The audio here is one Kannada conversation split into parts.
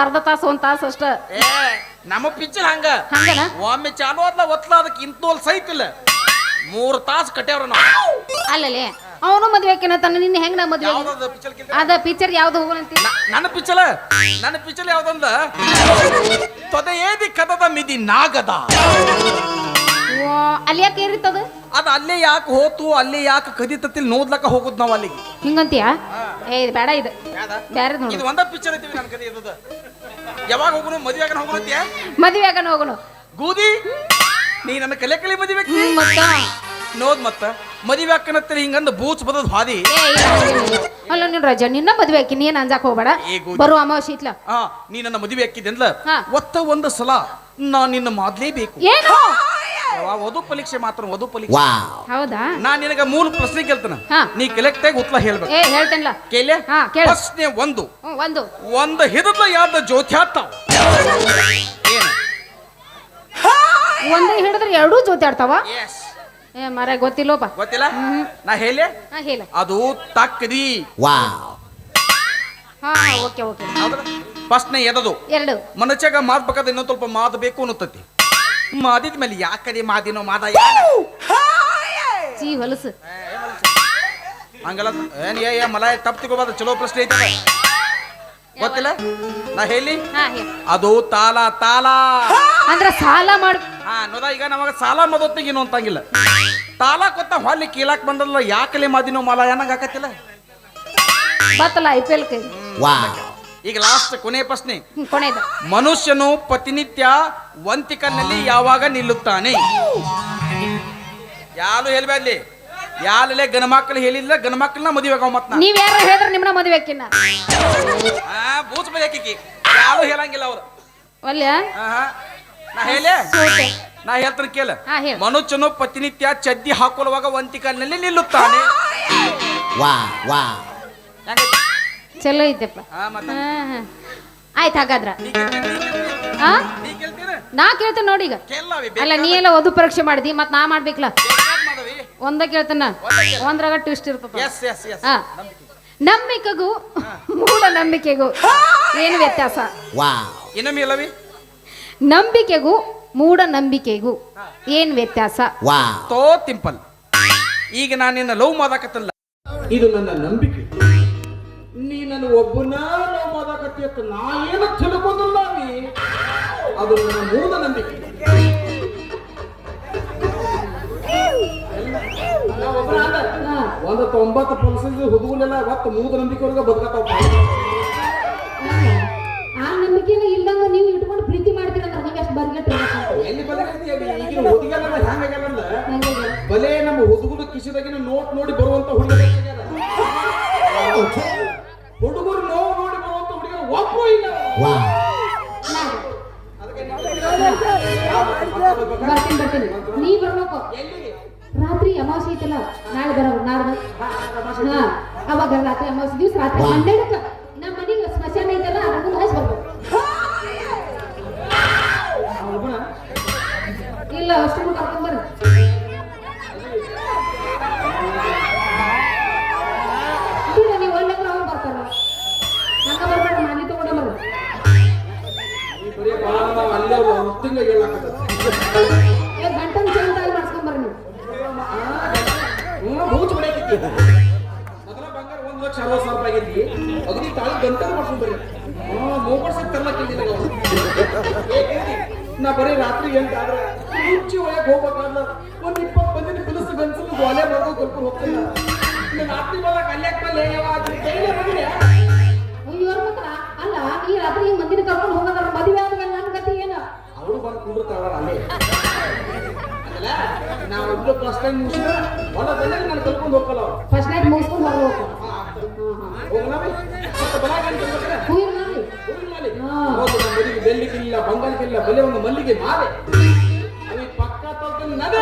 ಅರ್ಧ ತಾಸು ಒಂದ್ ತಾಸು ಅಷ್ಟ. ನಮ್ಮ ಪಿಕ್ಚರ್ ಹಂಗನ ಒಮ್ಮೆ ಚಾಲು ಆದ್ಲ ಒತ್ತಲ ಅದಕ್ಕೆ ಇಂತೋಲ್ ಸೈತ್ ಇಲ್ಲ 3 ತಾಸು ಕಟ್ಯಾವ್ರ ನಾವು. ಅಲ್ಲಲೇ ಅವನು ಮದ್ವೆ ಆಕಿನತಾನ ನಿನ್ನ ಹೆಂಗ್ ನಾ ಮದ್ವೆ ಅದ ಪಿಕ್ಚರ್ ಯಾವ್ದು ಹೋಗೋಣಂತಿ? ನನ್ನ ಪಿಕ್ಚರ್ ಯಾವ್ದಂದ ತೊದೆಯೇದಿ ಕದದ ಮಿದಿ ನಾಗದ. ಅಲ್ಲಿ ಯಾಕೆ ಏರಿತ್ತದ? ಅದ ಅಲ್ಲೇ ಯಾಕೆ ಹೋತು ಅಲ್ಲೇ ಯಾಕೆ ಕದಿತತಿಲ್ ನೋಡ್ಲಕ್ಕ ಹೋಗುದ್ ನಾವ್ ಅಲ್ಲಿಗೆ. ಹಿಂಗಂತೀಯ? ಏ ಬೇಡ ಇದು ಬ್ಯಾರೆ ನೋಡು. ಇದು ಒಂದ ಪಿಕ್ಚರ್ ಐತಿ ನನ್ನ ಕದಿ ಇದ್ದದ. ಯಾವಾಗ ಹೋಗೋಣ? ಮದುವೆ ಆಗನ ಹೋಗೋಣಂತೀಯ? ಮದ್ವೆ ಆಗನ ಹೋಗೋಣ. ಗೂದಿ ನೀ ನನ್ನ ಕಲೆ ಮದುವೆ ಮತ್ತ ನೋದ್ ಮತ್ತ ಮದುವೆ ಅಕ್ಕನತ್ತರಿ ಹಿಂಗಂದ ಬೂಚ್ ಬದದ್ ಹಾದಿ. ಅಲ್ಲ ನೀನ್ ರಜಾ ನಿನ್ನ ಮದ್ವೆ ಆಕಿ ನೀನ್ ಅಂಜಾಕ್ ಹೋಗ್ಬೇಡ. ಬರುವ ಅಮಾವಾಸ್ಯೆ ಇತ್ಲ ನೀ ನನ್ನ ಮದುವೆ ಅಕ್ಕಿದೆಂದ್ಲ ಒತ್ತ ಒಂದು ಸಲ ನಾ ನಿನ್ನ ಮಾಡ್ಲೇಬೇಕು. ಏನು ವಧು ಪರೀಕ್ಷೆ ಮಾತ್ರ ವಧು ಪರೀಕ್ಷೆ. ಹೌದಾ? ನಾ ನಿನಗ ಮೂಲ ಪ್ರಶ್ನೆ ಕೇಳ್ತಾನ, ನೀ ಕಲೆಕ್ಟ್ ಆಗಿ ಉತ್ತರ ಹೇಳ್ಬೇಕು. ಹೇಳ್ತೇನಲ್ಲ ಕೇಳೆ. ಪ್ರಶ್ನೆ ಒಂದು ಹಿಡಿದ ಯಾವ್ದ ಜ್ಯೋತ್ಯಾಡ್ತಾವ? ಏನು ಒಂದೇ ಹಿಡಿದ್ರೆ ಎರಡೂ ಜೊತೆ ಆಡ್ತಾವ? ಏ ಮರ ಗೊತ್ತಿಲ್ಲೋಪ. ಗೊತ್ತಿಲ್ಲ? ನಾ ಹೇಳಿ ಹೇಳ. ಅದು ತಕ್ಕದಿ. Okay okay. ಪ್ರಶ್ನೆ ಎದದು? ಎರಡು. ಮನಸ್ಸಾಗ ಮಾದ್ಬೇಕಾದ್ರೆ ಇನ್ನೊಂದು ಸ್ವಲ್ಪ ಮಾದಬೇಕು ಅನ್ನುತ್ತತಿ. ಮಾದಿದ ಮೇಲೆ ಯಾಕಡೆ ಮಾದಿನೋ ಮಾದ ಚೀ ಹೊಲಸು ಹಂಗಲ್ಲ. ಏನ್ ಮಲ ತಪ್ಪು ತಿಗೋಬಾರ್ದು. ಚಲೋ ಪ್ರಶ್ನೆ ಐತೆ. ಗೊತ್ತಿಲ್ಲ? ನಾ ಹೇಳಿ ಅದು ತಾಲ ಅಂದ್ರ ಸಾಲ ಮಾಡ್. ನೋದ ಈಗ ನಮಗ ಸಾಲ ಮದೊತ್ತಿಗೇನು ಅಂತಂಗಿಲ್ಲ. ತಾಲ ಕೊತ್ತ ಹೊಲ್ಲಿ ಕೀಲಾಕ್ ಬಂದಲ್ಲ ಯಾಕಲೆ ಮಾದಿನೋ ಮಾಲ ಏನಂಗ ಹಾಕತ್ತಿಲ್ಲ ಬತ್ತಲ್ಲ IPL ಕೈ. ಈಗ ಲಾಸ್ಟ್ ಕೊನೆ ಪ್ರಶ್ನೆ. ಕೊನೆದು. ಮನುಷ್ಯನು ಪ್ರತಿನಿತ್ಯ ವಂತಿಕನಲ್ಲಿ ಯಾವಾಗ ನಿಲ್ಲುತ್ತಾನೆ? ಯಾರು ಹೇಳ್ಬೇಡ್ಲಿ. ಯಾರಲ್ಲೇ ಗಣಮಕ್ಕಳು ಹೇಳಿಲ್ಲ ಗಣಮಕ್ಕಳನ್ನ ಮದುವೆ ಆಗ ಮತ್ತ ನೀವ್ ಯಾರು ಹೇಳಿದ್ರೆ ನಿಮ್ಮನ್ನ ಮದುವೆ ಆಕಿನ ಬೂಚ್ ಬದಕಿ ಯಾರು ಹೇಳಂಗಿಲ್ಲ ಅವ್ರು. ಒಲ್ಯ ನಾ ಹೇಳ್ತಾನೆ ಕೇಳ. ಮನುಷ್ಯನು ಪ್ರತಿನಿತ್ಯ ಚಡ್ಡಿ ಹಾಕೊಳ್ಳುವಾಗ ವಂತಿಕನಲ್ಲಿ ನಿಲ್ಲುತ್ತಾನೆ. ಚಲೋ ಐತೆಪ್ಪ. ಆಯ್ತು ಹಾಗಾದ್ರ ನಾ ಕೇಳ್ತೇನೆ ನೋಡಿ. ಈಗ ಅಲ್ಲ ನೀ ಎಲ್ಲ ವಧು ಪರೀಕ್ಷೆ ಮಾಡಿದಿ ಮತ್ ನಾ ಮಾಡ್ಬೇಕಲ್ಲ. ಒಂದ ಕೇಳ್ತೇನ ಒಂದ್ರಾಗ ಟ್ವಿಸ್ಟ್ ಇರ್ತದ. ನಂಬಿಕೆಗೂ ಮೂಢನಂಬಿಕೆಗೂ ಏನು ವ್ಯತ್ಯಾಸ? ನಂಬಿಕೆಗೂ ಮೂಢನಂಬಿಕೆಗೂ ಏನ್ ವ್ಯತ್ಯಾಸ? ತೋ ಸಿಂಪಲ್. ಈಗ ನಾನು ನಿನ್ನ ಲವ್ ಮಾಡಕತ್ತಲ್ಲ, ಇದು ನನ್ನ ನಂಬಿಕೆ. ನೀ ನನ್ನ ಒಬ್ಬನ ಲವ್ ಮಾಡಕತ್ತಿ ಅಂತ ನಾ ಏನು ತಿಳ್ಕೊಂಡಿಲ್ಲ. ಅದು ನನ್ನ ಮೂಢನಂಬಿಕೆ. ಒಂದು 90% ಹುಡುಗಳೆಲ್ಲ ಒತ್ತು ಮೂಢನಂಬಿಕೆಯೊಳಗೆ ಬದುಕತ್ತಾವ. ಆ ನಂಬಿಕೆನ ಇಲ್ದಂಗ ನೀವು ಇಟ್ಕೊಂಡು ಪ್ರೀತಿ ಮಾಡ್ತೀರಂದ್ರ ನೀವು ಎಷ್ಟು ಬರ್ಗೆಟ್ ಎಲ್ಲಿ ಬದಲಾಗ್ತೀವಿ. ಈಗಿನ ಹುಡುಗಲ್ಲ ಹೆಂಗಾಗ್ಯಾರಂದ್ರ ಬಲೇ ನಮ್ಮ ಹುಡುಗರು ಕಿಸಿದಾಗಿನ ನೋಟ್ ನೋಡಿ ಬರುವಂತ ಹುಡುಗರು ನೋಡಿ ಬರುವಂತ ಹುಡುಗರು ಒಬ್ಬರು ಇಲ್ಲ. ಬರ್ತೀನಿ ನೀ ಬರ್ಬೇಕು. ರಾತ್ರಿ ಅಮಾವಾಸ್ಯೆ ಐತಲ್ಲ ನಾಳೆ ನಾಡ್ದು ಅವಾಗ ರಾತ್ರಿ ಅಮಾವಾಸ್ಯೆ ದಿವಸ ರಾತ್ರಿ 12ಕ್ಕೆ ನಮ್ಮ ಮನೆಗೆ ಸ್ಮಶಾನ ಐತಲ್ಲ ಅದನ್ನು ಹಾಯ್ಸಿ ಬರ್ಬೇಕು. ಇಲ್ಲ ಅಷ್ಟು ಕರ್ಕೊಂಡ್ಬರ್ರಿ. ನೀವು ಒಳ್ಳೆಂದ್ರೆ ಅವ್ರು ಬರ್ತಾರ. ಹಂಗ ಬರ್ಬೇಡ ಮನೆ ತಗೊಂಡ ಬರ್ರಿ. ಗಂಟನ್ ಚೇಂಜ್ ಮಾಡ್ಸ್ಕೊಂಬರ್ರಿ ನೀವು. ಮೊದಲ ಬಂಗಾರ 1,60,000 ರೂಪಾಯಿ ಆಗೈತಿ. ಅಗದಿ ತಾಳಿ ಗಂಟಲು ಮಾಡ್ಕೊಂಡ್ಬರ್ರಿ. ಮೋಪಡ್ಸಕ್ ತರ್ಲಕ್ಕಿಲ್ಲ. ನಾ ಬರೀ ರಾತ್ರಿ 8 ಆದ್ರೆ ಮುಂಚೆ ಒಳಗೆ ಹೋಗ್ಬೇಕಾದ್ರೆ ಒಂದು 20 ಮಂದಿನ ಬಿಡಿಸ್ ಗಂಟಲು ಗೋಲೆ ಬರೋದು ಕಲ್ಕೊಂಡು ಹೋಗ್ತಿಲ್ಲ. ರಾತ್ರಿ ಬರಕ್ ಅಲ್ಯಾಕ್ ಬಲ್ಲೆ ಅಲ್ಲ ಈ ರಾತ್ರಿ ಮಂದಿನ ಕರ್ಕೊಂಡು ಹೋಗೋದ್ರ ಮದುವೆ ಆದ್ಮೇಲೆ ನನ್ನ ಗತಿ ಏನು? ಅವರು ಬಂದು ಕುಂಡಿರ್ತಾವ ಅಲ್ಲೇ. ನಾವು ಇಬ್ರು ಫಸ್ಟ್ ಟೈಮ್ ಮುಗಿಸಿದ್ರೆ ಒಳ ಬಂದಾಗ ನಾನು ಕಲ್ಕೊಂಡು ಹೋಗಲ್ಲ. ಫಸ್ಟ್ ನೈಟ್ ಮುಗಿಸ್ಕೊಂಡು ಹೋಗ್ಬೇಕು. ಬೆಲ್ಲಿಗಿಲ್ಲ ಬಂಗಾರಕ್ಕಿಲ್ಲ ಬಲೆ ಒಂದು ಮಲ್ಲಿಗೆ ಮಾಲೆ ಅವಿ ಪಕ್ಕ ತೊಳ್ಕೊಂಡು ನಡೆ.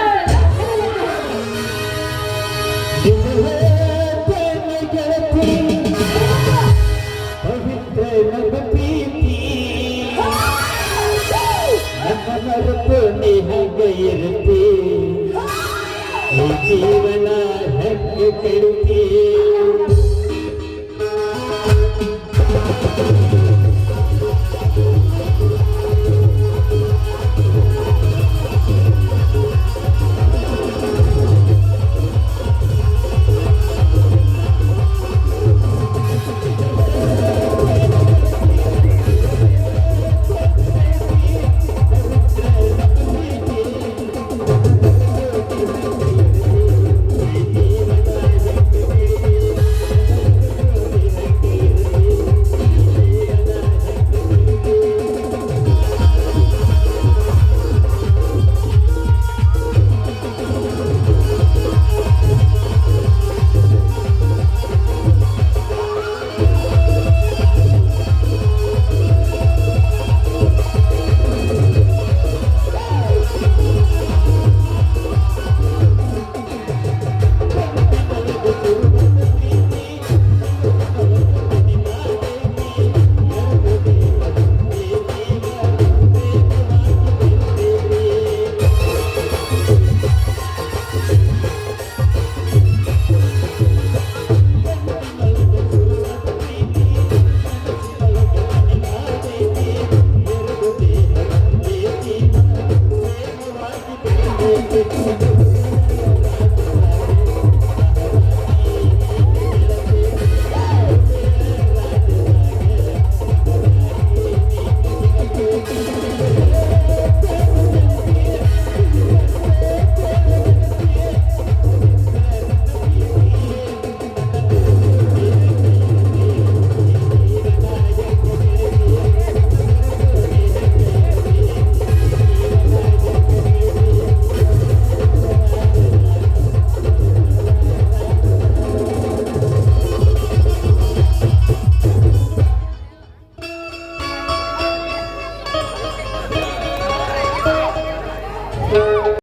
ಜೀವನ ಹೆಗ್ಗೆ ಕೆಡುತ್ತಿ